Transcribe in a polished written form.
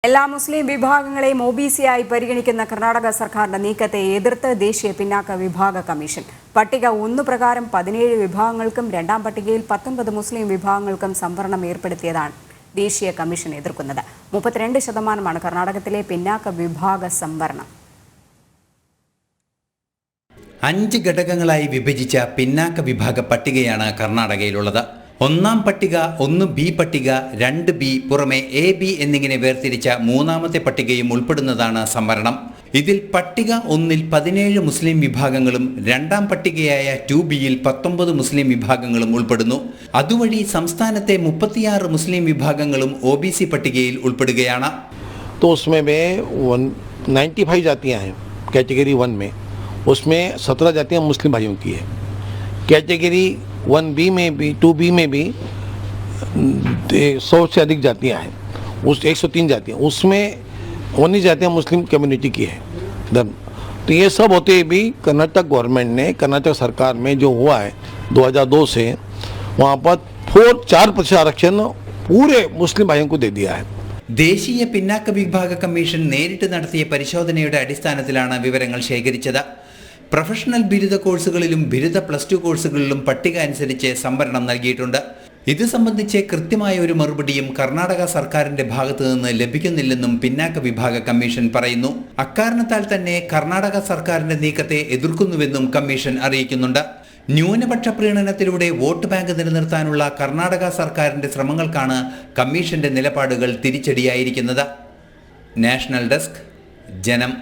എല്ലാ മുസ്ലിം വിഭാഗങ്ങളെയും ഒബിസിയായി പരിഗണിക്കുന്ന കർണാടക സർക്കാരിന്റെ നീക്കത്തെ എതിർത്ത് ദേശീയ പിന്നാക്ക വിഭാഗ കമ്മീഷൻ പട്ടിക 1 പ്രകാരം 17 വിഭാഗങ്ങൾക്കും രണ്ടാം പട്ടികയിൽ 19 മുസ്ലിം വിഭാഗങ്ങൾക്കും സംവരണം ഏർപ്പെടുത്തിയതാണ് ദേശീയ കമ്മീഷൻ എതിർക്കുന്നത്. 32% കർണാടകത്തിലെ പിന്നാക്ക വിഭാഗ സംവരണം. 5 ഘടകങ്ങളായി വിഭജിച്ച പിന്നാക്ക വിഭാഗ പട്ടികയാണ് കർണാടകയിലുള്ളത്. 1-ാം പട്ടിക, 1B പട്ടിക, 2B പുറമെ AB എന്നിങ്ങനെ വേർതിരിച്ച 3-ാമത്തെ പട്ടികയും ഉൾപ്പെടുന്നതാണ് സംവരണം. ഇതിൽ പട്ടിക 1-ൽ 17 മുസ്ലിം വിഭാഗങ്ങളും 2-ാം പട്ടികയായ 2Bയിൽ 19 മുസ്ലിം വിഭാഗങ്ങളും ഉൾപ്പെടുന്നു. അതുവഴി സംസ്ഥാനത്തെ 36 മുസ്ലിം വിഭാഗങ്ങളും OBC പട്ടികയിൽ ഉൾപ്പെടുകയാണ്. तो उसमें 95 जातियाँ हैं कैटेगरी 1 में, उसमें 17 जातियाँ मुस्लिम भाइयों की है. कैटेगरी 1B में भी 2B में भी 100 से अधिक जातियाँ हैं, उस 103 जातियाँ, उसमें 19 जातियाँ मुस्लिम कम्युनिटी की है. तो ये सब होते भी कर्नाटक गवर्नमेंट ने, कर्नाटक सरकार में जो हुआ है 2002 से, वहाँ पर 4% आरक्षण पूरे मुस्लिम भाइयों को दे दिया है. ദേശീയ പിന്നാക്ക വിഭാഗ കമ്മീഷൻ നേരിട്ട് നടത്തിയ പരിശോധനയുടെ അടിസ്ഥാനത്തിലാണ് വിവരങ്ങൾ ശേഖരിച്ചത്. പ്രൊഫഷണൽ ബിരുദ കോഴ്സുകളിലും ബിരുദ +2 കോഴ്സുകളിലും പട്ടിക അനുസരിച്ച് സംവരണം നൽകിയിട്ടുണ്ട്. ഇത് സംബന്ധിച്ച് കൃത്യമായ ഒരു മറുപടിയും കർണാടക സർക്കാരിന്റെ ഭാഗത്തു നിന്ന് ലഭിക്കുന്നില്ലെന്നും പിന്നാക്ക വിഭാഗ കമ്മീഷൻ പറയുന്നു. അക്കാരണത്താൽ തന്നെ കർണാടക സർക്കാരിന്റെ നീക്കത്തെ എതിർക്കുന്നുവെന്നും കമ്മീഷൻ അറിയിക്കുന്നുണ്ട്. ന്യൂനപക്ഷ പ്രീണനത്തിലൂടെ വോട്ട് ബാങ്ക് നിലനിർത്താനുള്ള കർണാടക സർക്കാരിന്റെ ശ്രമങ്ങൾക്കാണ് കമ്മീഷന്റെ നിലപാടുകൾ തിരിച്ചടിയായിരിക്കുന്നത്. നാഷണൽ ഡെസ്ക്, ജനം.